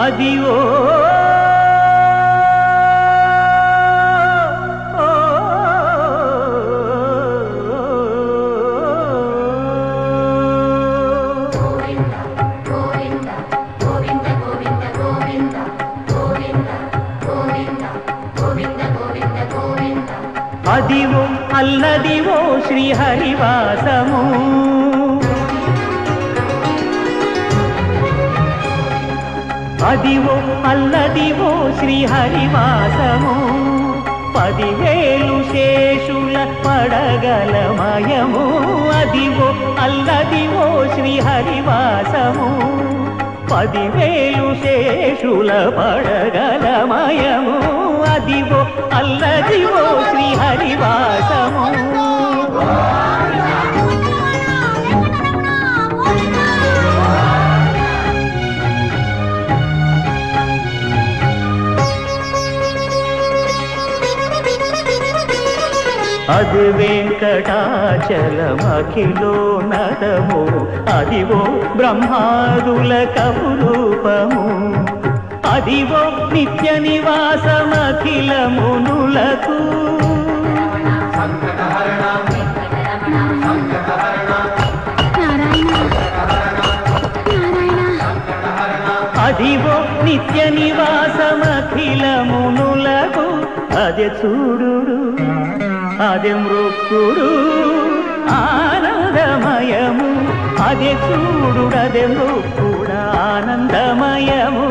అదివో అదివో అల్లదివో శ్రీహరివాసము అదివో అల్లదివో శ్రీహరివాసము 10,000 శేషుల పడగలమయము అదివో అల్లదివో శ్రీహరివాసము 10,000 శేషుల పడగలమయము అదివో అల్లదివో శ్రీహరివాసము అది వెంకటాచలమఖిలో నదము అదివో బ్రహ్మాదుల కపురూపము అదివో నిత్య నివాసమఖిల మునులకు అదివో నిత్య నివాసమఖిల మునులకు అదే చూడుడు అదే మృక్కుడు ఆనందమయము అదే చూడుడు అదే మృక్కుడు ఆనందమయము